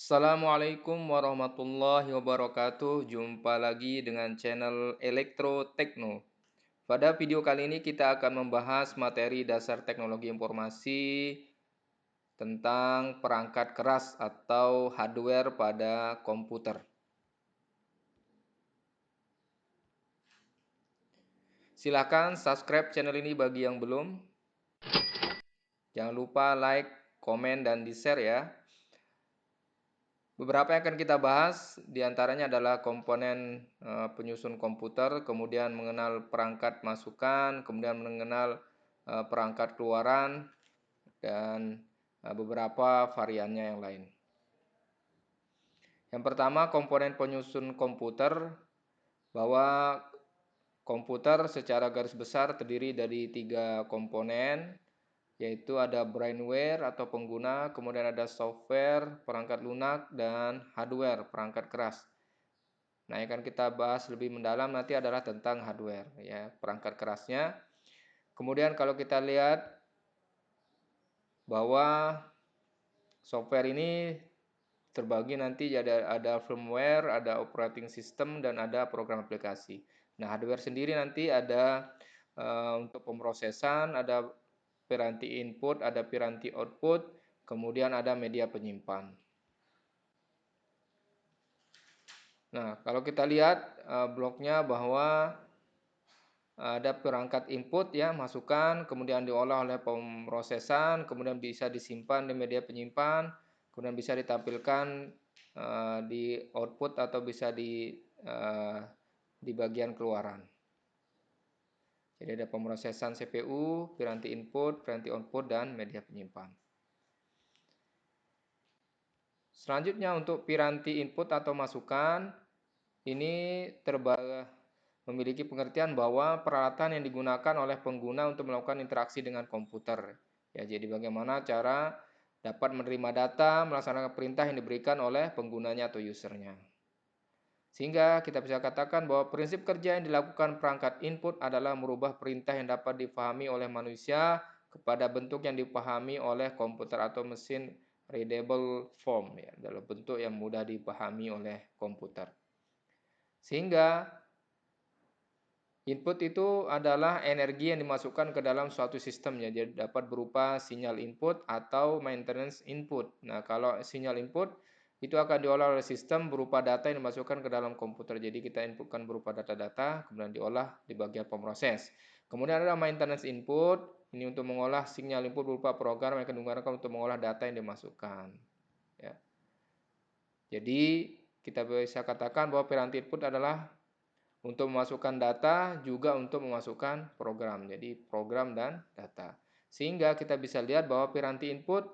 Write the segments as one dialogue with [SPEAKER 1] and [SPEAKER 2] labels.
[SPEAKER 1] Assalamualaikum warahmatullahi wabarakatuh. Jumpa lagi dengan channel Elektro Tekno. Pada video kali ini kita akan membahas materi dasar teknologi informasi tentang perangkat keras atau hardware pada komputer. Silakan subscribe channel ini bagi yang belum. Jangan lupa like, komen, dan di-share ya. Beberapa yang akan kita bahas diantaranya adalah komponen penyusun komputer, kemudian mengenal perangkat masukan, kemudian mengenal perangkat keluaran, dan beberapa variannya yang lain. Yang pertama, komponen penyusun komputer, bahwa komputer secara garis besar terdiri dari 3 komponen, yaitu ada brainware atau pengguna, kemudian ada software, perangkat lunak, dan hardware, perangkat keras. Nah, yang akan kita bahas lebih mendalam nanti adalah tentang hardware, ya, perangkat kerasnya. Kemudian kalau kita lihat bahwa software ini terbagi nanti ada firmware, ada operating system, dan ada program aplikasi. Nah, hardware sendiri nanti ada untuk pemrosesan, ada piranti input, ada piranti output, kemudian ada media penyimpan. Nah, kalau kita lihat bloknya bahwa ada perangkat input ya, masukan, kemudian diolah oleh pemrosesan, kemudian bisa disimpan di media penyimpan, kemudian bisa ditampilkan di output atau bisa di bagian keluaran. Jadi ada pemrosesan CPU, piranti input, piranti output, dan media penyimpan. Selanjutnya untuk piranti input atau masukan, ini memiliki pengertian bahwa peralatan yang digunakan oleh pengguna untuk melakukan interaksi dengan komputer. Ya, jadi bagaimana cara dapat menerima data, melaksanakan perintah yang diberikan oleh penggunanya atau usernya. Sehingga kita bisa katakan bahwa prinsip kerja yang dilakukan perangkat input adalah merubah perintah yang dapat dipahami oleh manusia kepada bentuk yang dipahami oleh komputer atau mesin readable form, ya, dalam bentuk yang mudah dipahami oleh komputer. Sehingga input itu adalah energi yang dimasukkan ke dalam suatu sistem, ya, jadi dapat berupa sinyal input atau maintenance input. Nah, kalau sinyal input itu akan diolah oleh sistem berupa data yang dimasukkan ke dalam komputer. Jadi kita inputkan berupa data-data, kemudian diolah di bagian pemroses. Kemudian ada maintenance input, ini untuk mengolah sinyal input berupa program yang akan digunakan untuk mengolah data yang dimasukkan. Ya. Jadi kita bisa katakan bahwa piranti input adalah untuk memasukkan data, juga untuk memasukkan program. Jadi program dan data. Sehingga kita bisa lihat bahwa piranti input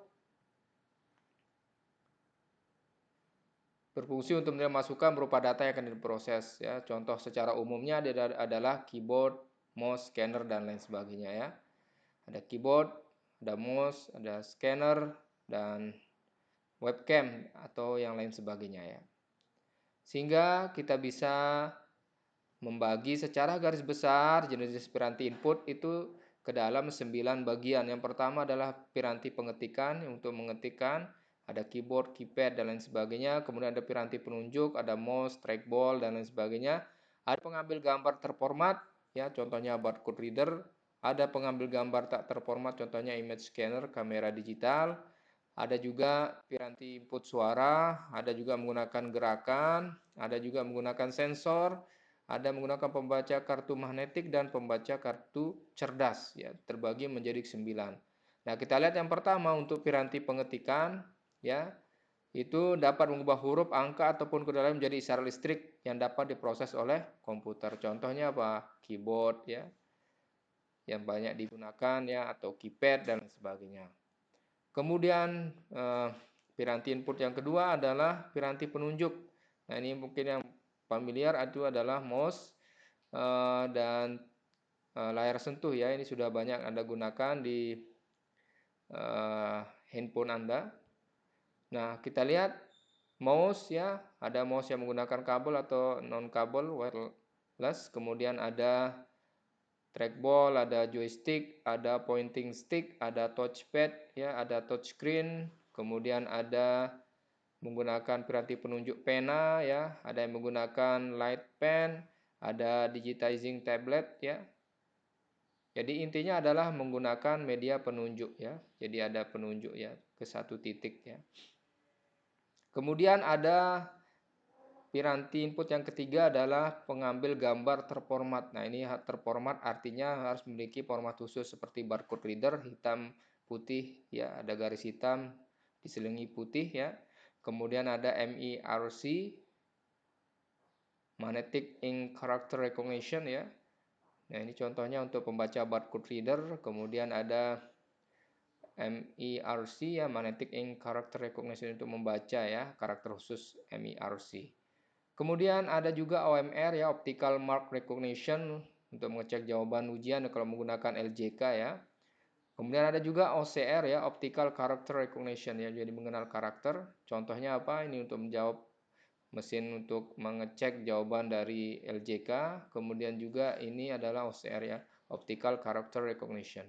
[SPEAKER 1] berfungsi untuk menerima masukan berupa data yang akan diproses. Ya. Contoh secara umumnya adalah keyboard, mouse, scanner, dan lain sebagainya. Ya. Ada keyboard, ada mouse, ada scanner, dan webcam atau yang lain sebagainya. Ya. Sehingga kita bisa membagi secara garis besar jenis piranti input itu ke dalam 9 bagian. Yang pertama adalah piranti pengetikan untuk mengetikkan, ada keyboard, keypad, dan lain sebagainya. Kemudian ada piranti penunjuk, ada mouse, trackball, dan lain sebagainya. Ada pengambil gambar terformat, ya, contohnya barcode reader. Ada pengambil gambar tak terformat, contohnya image scanner, kamera digital. Ada juga piranti input suara, ada juga menggunakan gerakan, ada juga menggunakan sensor, ada menggunakan pembaca kartu magnetik dan pembaca kartu cerdas, ya, terbagi menjadi 9. Nah, kita lihat yang pertama untuk piranti pengetikan, ya, itu dapat mengubah huruf, angka, ataupun kode lain menjadi isyarat listrik yang dapat diproses oleh komputer. Contohnya apa? Keyboard, ya, yang banyak digunakan, ya, atau keypad dan sebagainya. Kemudian piranti input yang kedua adalah piranti penunjuk. Nah, ini mungkin yang familiar itu adalah mouse dan layar sentuh, ya. Ini sudah banyak Anda gunakan di handphone Anda. Nah, kita lihat mouse, ya, ada mouse yang menggunakan kabel atau non kabel wireless, kemudian ada trackball, ada joystick, ada pointing stick, ada touchpad, ya, ada touchscreen, kemudian ada menggunakan piranti penunjuk pena ya, ada yang menggunakan light pen, ada digitizing tablet ya. Jadi intinya adalah menggunakan media penunjuk ya. Jadi ada penunjuk ya ke satu titik ya. Kemudian ada piranti input yang ketiga adalah pengambil gambar terformat. Nah, ini terformat artinya harus memiliki format khusus seperti barcode reader, hitam putih ya, ada garis hitam diselingi putih ya. Kemudian ada MIRC, Magnetic Ink Character Recognition ya. Nah, ini contohnya untuk pembaca barcode reader. Kemudian ada MIRC ya, Magnetic Ink Character Recognition untuk membaca ya, karakter khusus MIRC. Kemudian ada juga OMR ya, Optical Mark Recognition untuk mengecek jawaban ujian kalau menggunakan LJK ya. Kemudian ada juga OCR ya, Optical Character Recognition ya, jadi mengenal karakter. Contohnya apa? Ini untuk menjawab mesin untuk mengecek jawaban dari LJK. Kemudian juga ini adalah OCR ya, Optical Character Recognition.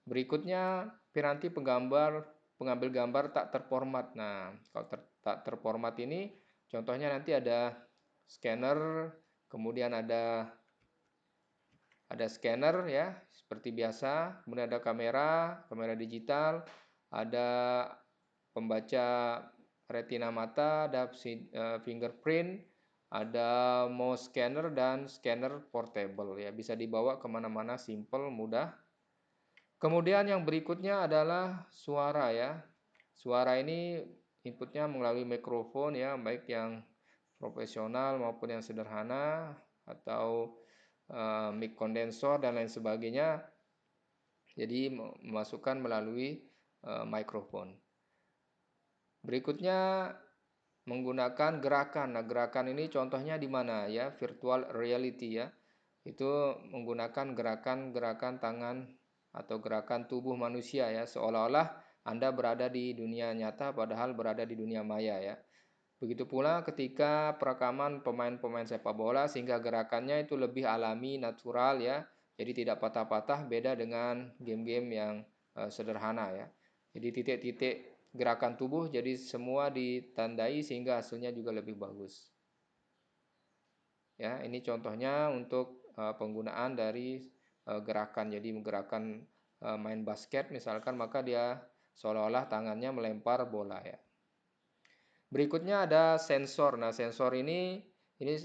[SPEAKER 1] Berikutnya piranti pengambil gambar tak terformat. Nah, kalau tak terformat ini contohnya nanti ada scanner, kemudian ada scanner ya, seperti biasa, kemudian ada kamera digital, ada pembaca retina mata, ada fingerprint, ada mouse scanner dan scanner portable ya, bisa dibawa kemana-mana, simple, mudah. Kemudian yang berikutnya adalah suara ya. Suara ini inputnya melalui mikrofon ya, baik yang profesional maupun yang sederhana atau mic kondensor dan lain sebagainya. Jadi memasukkan melalui mikrofon. Berikutnya menggunakan gerakan. Nah, gerakan ini contohnya di mana ya? Virtual reality ya. Itu menggunakan gerakan-gerakan tangan atau gerakan tubuh manusia ya, seolah-olah Anda berada di dunia nyata padahal berada di dunia maya ya. Begitu pula ketika perekaman pemain-pemain sepak bola sehingga gerakannya itu lebih alami, natural ya. Jadi tidak patah-patah, beda dengan game-game yang sederhana ya. Jadi titik-titik gerakan tubuh jadi semua ditandai sehingga hasilnya juga lebih bagus. Ya, ini contohnya untuk penggunaan dari gerakan. Jadi gerakan main basket misalkan, maka dia seolah-olah tangannya melempar bola ya. Berikutnya ada sensor. Nah, sensor ini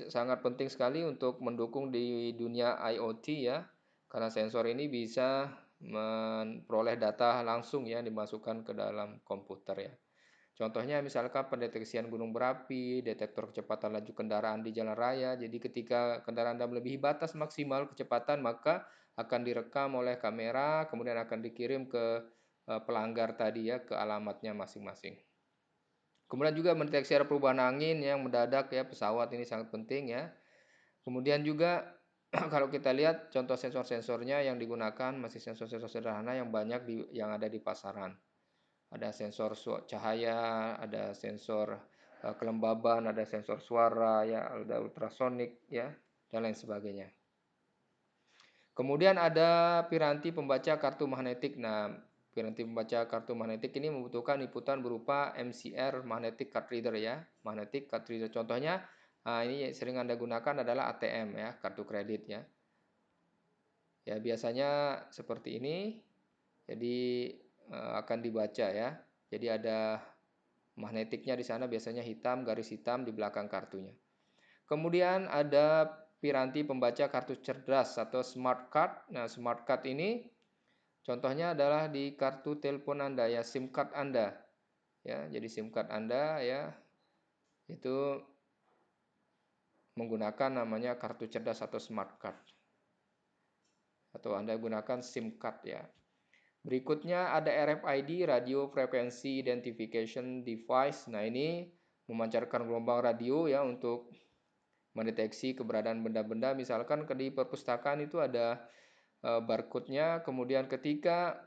[SPEAKER 1] sangat penting sekali untuk mendukung di dunia IoT ya. Karena sensor ini bisa memperoleh data langsung ya, dimasukkan ke dalam komputer ya. Contohnya misalkan pendeteksian gunung berapi, detektor kecepatan laju kendaraan di jalan raya. Jadi ketika kendaraan Anda melebihi batas maksimal kecepatan, maka akan direkam oleh kamera, kemudian akan dikirim ke pelanggar tadi ya, ke alamatnya masing-masing. Kemudian juga mendeteksi ada perubahan angin yang mendadak ya, pesawat ini sangat penting ya. Kemudian juga kalau kita lihat contoh sensor-sensornya yang digunakan masih sensor-sensor sederhana yang banyak yang ada di pasaran. Ada sensor cahaya, ada sensor kelembaban, ada sensor suara ya, ada ultrasonik ya, dan lain sebagainya. Kemudian ada piranti pembaca kartu magnetik. Nah, piranti pembaca kartu magnetik ini membutuhkan inputan berupa MCR, magnetic card reader ya, magnetic card reader. Contohnya ini sering Anda gunakan adalah ATM ya, kartu kredit ya. Ya, biasanya seperti ini. Jadi akan dibaca ya. Jadi ada magnetiknya di sana, biasanya hitam, garis hitam di belakang kartunya. Kemudian ada piranti pembaca kartu cerdas atau smart card. Nah, smart card ini contohnya adalah di kartu telepon Anda ya, SIM card Anda. Ya, jadi SIM card Anda ya itu menggunakan namanya kartu cerdas atau smart card. Atau Anda gunakan SIM card ya. Berikutnya ada RFID, Radio Frequency Identification Device. Nah, ini memancarkan gelombang radio ya untuk mendeteksi keberadaan benda-benda. Misalkan di perpustakaan itu ada barcode-nya, kemudian ketika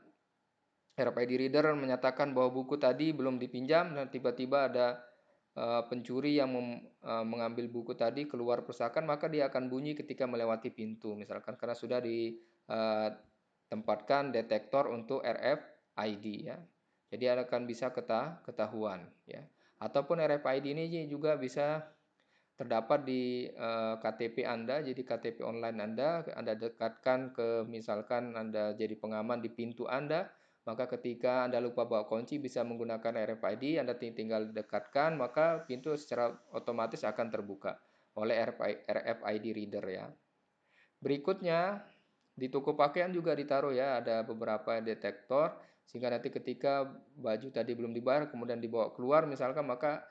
[SPEAKER 1] RFID reader menyatakan bahwa buku tadi belum dipinjam dan tiba-tiba ada pencuri yang mengambil buku tadi keluar perpustakaan, maka dia akan bunyi ketika melewati pintu misalkan, karena sudah ditempatkan detektor untuk RFID ya. Jadi akan bisa ketahuan ya. Ataupun RFID ini juga bisa terdapat di KTP Anda, jadi KTP online Anda dekatkan ke, misalkan Anda jadi pengaman di pintu Anda, maka ketika Anda lupa bawa kunci bisa menggunakan RFID, Anda tinggal dekatkan, maka pintu secara otomatis akan terbuka oleh RFID reader ya. Berikutnya, di toko pakaian juga ditaruh ya, ada beberapa detektor, sehingga nanti ketika baju tadi belum dibayar, kemudian dibawa keluar misalkan, maka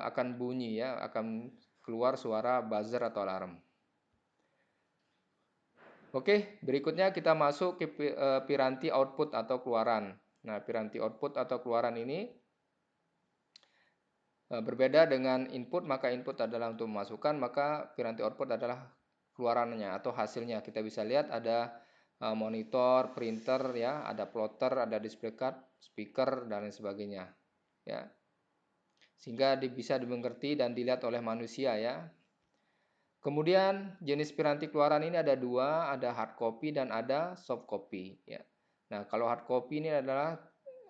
[SPEAKER 1] akan bunyi ya, akan keluar suara buzzer atau alarm. Oke, berikutnya kita masuk ke piranti output atau keluaran. Nah, piranti output atau keluaran ini berbeda dengan input, maka input adalah untuk memasukkan, maka piranti output adalah keluarannya atau hasilnya. Kita bisa lihat ada monitor, printer ya, ada plotter, ada display card, speaker dan lain sebagainya. Ya. Sehingga bisa dimengerti dan dilihat oleh manusia ya. Kemudian jenis piranti keluaran ini ada dua, ada hard copy dan ada soft copy. Ya. Nah, kalau hard copy ini adalah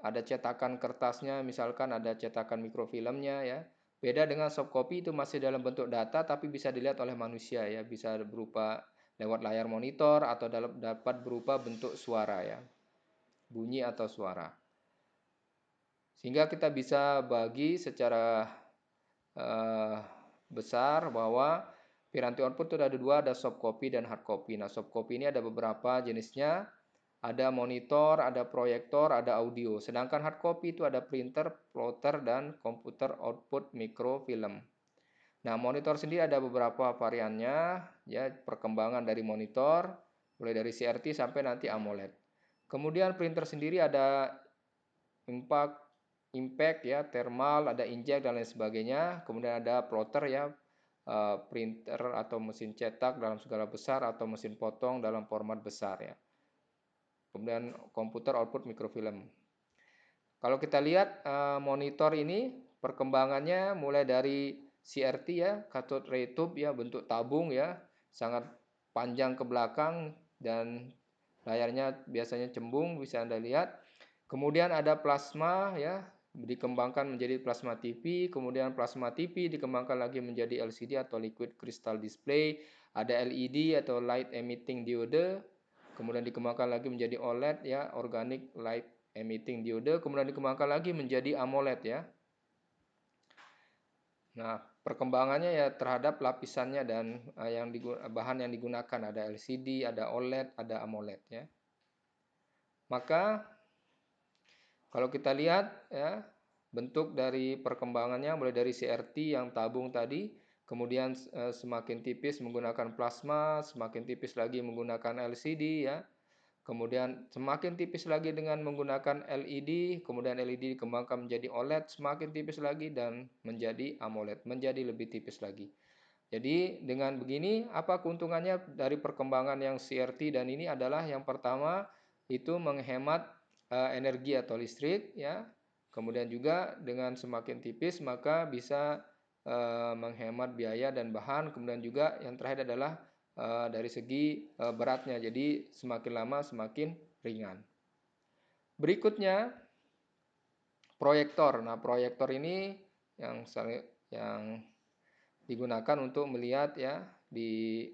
[SPEAKER 1] ada cetakan kertasnya, misalkan ada cetakan mikrofilmnya ya. Beda dengan soft copy, itu masih dalam bentuk data tapi bisa dilihat oleh manusia ya, bisa berupa lewat layar monitor atau dapat berupa bentuk suara ya, bunyi atau suara. Sehingga kita bisa bagi secara besar bahwa piranti output itu ada dua, ada soft copy dan hard copy. Nah, soft copy ini ada beberapa jenisnya. Ada monitor, ada proyektor, ada audio. Sedangkan hard copy itu ada printer, plotter, dan komputer output mikrofilm. Nah, monitor sendiri ada beberapa variannya, ya, perkembangan dari monitor, mulai dari CRT sampai nanti AMOLED. Kemudian printer sendiri ada impact ya, thermal, ada inkjet dan lain sebagainya. Kemudian ada plotter ya, printer atau mesin cetak dalam skala besar atau mesin potong dalam format besar ya. Kemudian komputer output mikrofilm. Kalau kita lihat monitor ini perkembangannya mulai dari CRT ya, cathode ray tube ya, bentuk tabung ya, sangat panjang ke belakang dan layarnya biasanya cembung, bisa Anda lihat. Kemudian ada plasma ya, dikembangkan menjadi plasma TV, kemudian plasma TV dikembangkan lagi menjadi LCD atau liquid crystal display, ada LED atau light emitting diode, kemudian dikembangkan lagi menjadi OLED ya, organic light emitting diode, kemudian dikembangkan lagi menjadi AMOLED ya. Nah, perkembangannya ya terhadap lapisannya dan bahan yang digunakan, ada LCD, ada OLED, ada AMOLED ya. Maka kalau kita lihat ya, bentuk dari perkembangannya mulai dari CRT yang tabung tadi, kemudian semakin tipis menggunakan plasma, semakin tipis lagi menggunakan LCD ya. Kemudian semakin tipis lagi dengan menggunakan LED, kemudian LED dikembangkan menjadi OLED, semakin tipis lagi dan menjadi AMOLED, menjadi lebih tipis lagi. Jadi dengan begini, apa keuntungannya dari perkembangan yang CRT dan ini adalah yang pertama itu menghemat energi atau listrik ya. Kemudian juga dengan semakin tipis maka bisa menghemat biaya dan bahan. Kemudian juga yang terakhir adalah dari segi beratnya. Jadi semakin lama semakin ringan. Berikutnya proyektor. Nah, proyektor ini yang digunakan untuk melihat ya di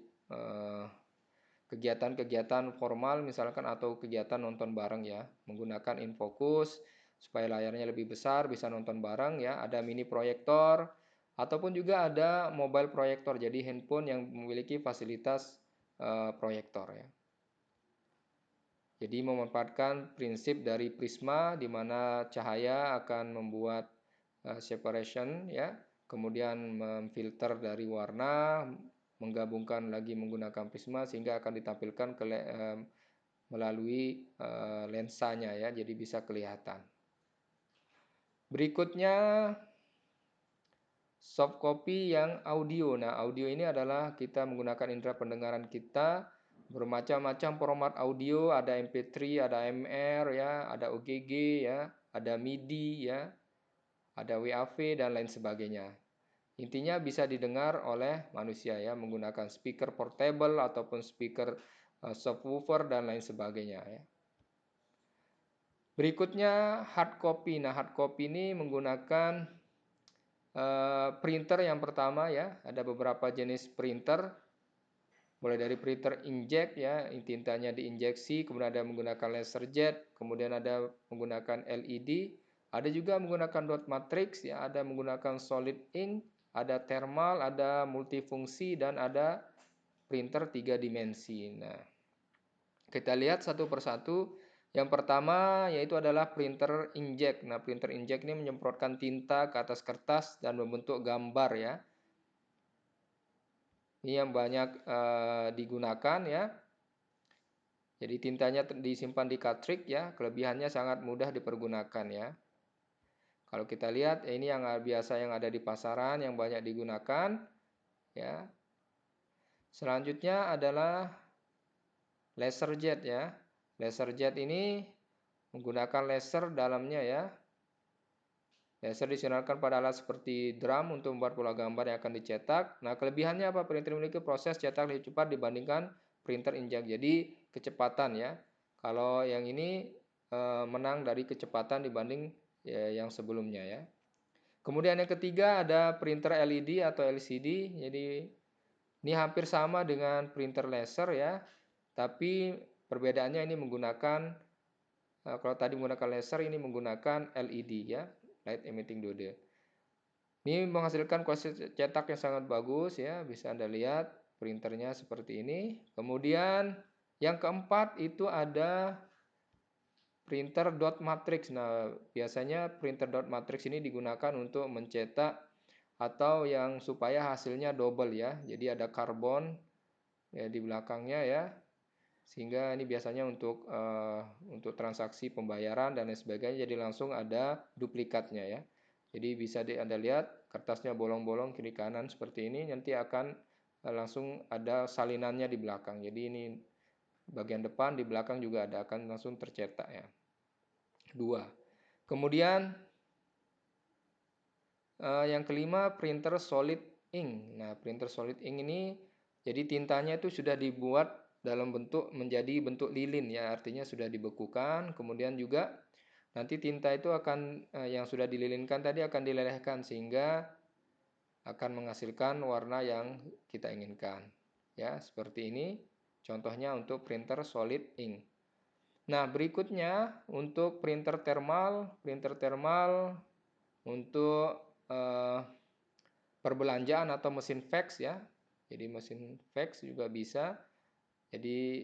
[SPEAKER 1] kegiatan-kegiatan formal misalkan atau kegiatan nonton bareng ya, menggunakan infocus supaya layarnya lebih besar, bisa nonton bareng ya. Ada mini proyektor ataupun juga ada mobile proyektor, jadi handphone yang memiliki fasilitas proyektor ya. Jadi memanfaatkan prinsip dari prisma di mana cahaya akan membuat separation ya, kemudian memfilter dari warna, menggabungkan lagi menggunakan prisma sehingga akan ditampilkan melalui lensanya ya, jadi bisa kelihatan. Berikutnya soft copy yang audio. Nah, audio ini adalah kita menggunakan indera pendengaran kita, bermacam-macam format audio, ada MP3, ada MR ya, ada OGG ya, ada MIDI ya, ada WAV dan lain sebagainya. Intinya bisa didengar oleh manusia ya, menggunakan speaker portable ataupun speaker subwoofer dan lain sebagainya ya. Berikutnya hard copy. Nah, hard copy ini menggunakan Printer yang pertama ya, ada beberapa jenis printer, mulai dari printer inkjet ya, tintanya diinjeksi, kemudian ada menggunakan laser jet, kemudian ada menggunakan LED, ada juga menggunakan dot matrix ya, ada menggunakan solid ink, ada thermal, ada multifungsi, dan ada printer 3 dimensi. Nah, kita lihat satu persatu. Yang pertama yaitu adalah printer inkjet. Nah, printer inkjet ini menyemprotkan tinta ke atas kertas dan membentuk gambar ya. Ini yang banyak digunakan ya. Jadi tintanya disimpan di cartridge ya. Kelebihannya sangat mudah dipergunakan ya. Kalau kita lihat ini yang biasa yang ada di pasaran yang banyak digunakan ya. Selanjutnya adalah laser jet ya. Laser jet ini menggunakan laser dalamnya ya. Laser disinarkan pada alat seperti drum untuk membuat pola gambar yang akan dicetak. Nah, kelebihannya apa? Printer memiliki proses cetak lebih cepat dibandingkan printer inkjet. Jadi, kecepatan ya. Kalau yang ini menang dari kecepatan dibanding yang sebelumnya ya. Kemudian yang ketiga ada printer LED atau LCD. Jadi, ini hampir sama dengan printer laser ya. Tapi perbedaannya ini menggunakan kalau tadi menggunakan laser, ini menggunakan LED ya, light emitting diode. Ini menghasilkan kualitas cetak yang sangat bagus ya, bisa Anda lihat printernya seperti ini. Kemudian yang keempat itu ada printer dot matrix. Nah, biasanya printer dot matrix ini digunakan untuk mencetak atau yang supaya hasilnya double ya. Jadi ada karbon ya di belakangnya ya. Sehingga ini biasanya untuk transaksi pembayaran dan lain sebagainya, jadi langsung ada duplikatnya ya. Jadi bisa Anda lihat kertasnya bolong-bolong kiri kanan seperti ini, nanti akan langsung ada salinannya di belakang. Jadi ini bagian depan, di belakang juga ada, akan langsung tercetak ya. 2. Kemudian yang kelima printer solid ink. Nah, printer solid ink ini jadi tintanya itu sudah dibuat dalam bentuk menjadi bentuk lilin ya, artinya sudah dibekukan. Kemudian juga nanti tinta itu akan yang sudah dililinkan tadi akan dilelehkan sehingga akan menghasilkan warna yang kita inginkan. Ya, seperti ini contohnya untuk printer solid ink. Nah, berikutnya untuk printer thermal untuk perbelanjaan atau mesin fax ya. Jadi mesin fax juga bisa. Jadi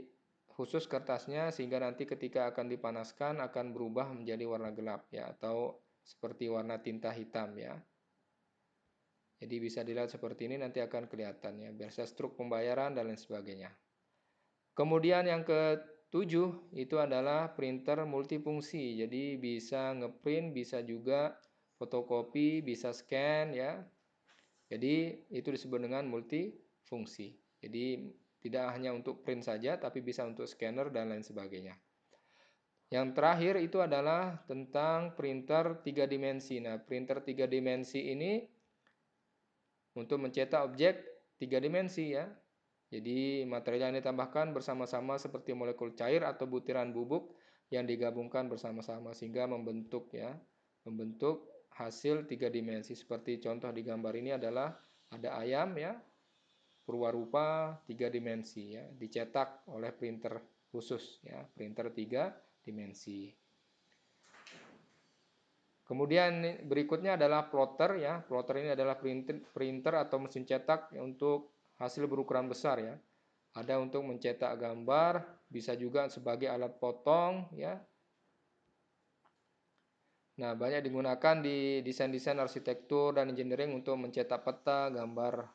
[SPEAKER 1] khusus kertasnya sehingga nanti ketika akan dipanaskan akan berubah menjadi warna gelap ya, atau seperti warna tinta hitam ya. Jadi bisa dilihat seperti ini, nanti akan kelihatan ya, biasa struk pembayaran dan lain sebagainya. Kemudian yang ketujuh itu adalah printer multifungsi. Jadi bisa ngeprint, bisa juga fotokopi, bisa scan ya. Jadi itu disebut dengan multifungsi. Jadi tidak hanya untuk print saja, tapi bisa untuk scanner dan lain sebagainya. Yang terakhir itu adalah tentang printer 3 dimensi. Nah, printer 3 dimensi ini untuk mencetak objek 3 dimensi ya. Jadi material yang ditambahkan bersama-sama seperti molekul cair atau butiran bubuk yang digabungkan bersama-sama sehingga membentuk ya, membentuk hasil 3 dimensi. Seperti contoh di gambar ini adalah ada ayam ya, purwarupa 3 dimensi ya, dicetak oleh printer khusus ya, printer 3 dimensi. Kemudian berikutnya adalah plotter ya. Plotter ini adalah printer atau mesin cetak untuk hasil berukuran besar ya. Ada untuk mencetak gambar, bisa juga sebagai alat potong ya. Nah, banyak digunakan di desain-desain arsitektur dan engineering untuk mencetak peta, gambar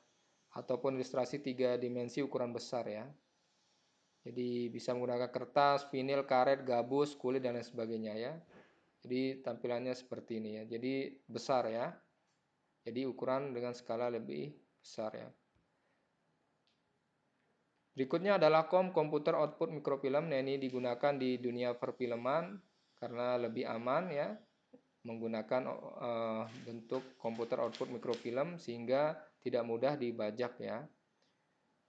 [SPEAKER 1] ataupun ilustrasi 3 dimensi ukuran besar ya. Jadi bisa menggunakan kertas, vinil, karet, gabus, kulit dan lain sebagainya ya. Jadi tampilannya seperti ini ya. Jadi besar ya. Jadi ukuran dengan skala lebih besar ya. Berikutnya adalah komputer output mikrofilm. Nah, ini digunakan di dunia perfilman karena lebih aman ya, menggunakan bentuk komputer output mikrofilm sehingga tidak mudah dibajak ya.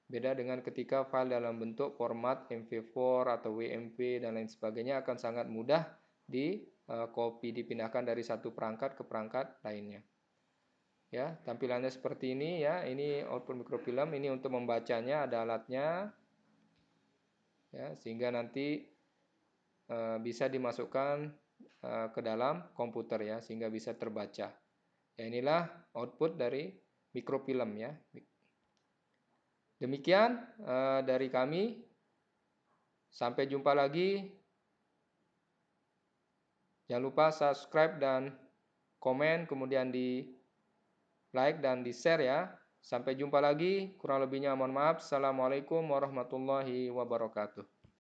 [SPEAKER 1] Beda dengan ketika file dalam bentuk format MP4 atau WMP dan lain sebagainya akan sangat mudah di copy, dipindahkan dari satu perangkat ke perangkat lainnya. Ya, tampilannya seperti ini ya. Ini output mikrofilm. Ini untuk membacanya ada alatnya. Ya, sehingga nanti bisa dimasukkan ke dalam komputer ya, sehingga bisa terbaca. Ya, inilah output dari mikrofilm ya. Demikian dari kami. Sampai jumpa lagi. Jangan lupa subscribe dan komen, kemudian di like dan di share ya. Sampai jumpa lagi. Kurang lebihnya mohon maaf. Assalamualaikum warahmatullahi wabarakatuh.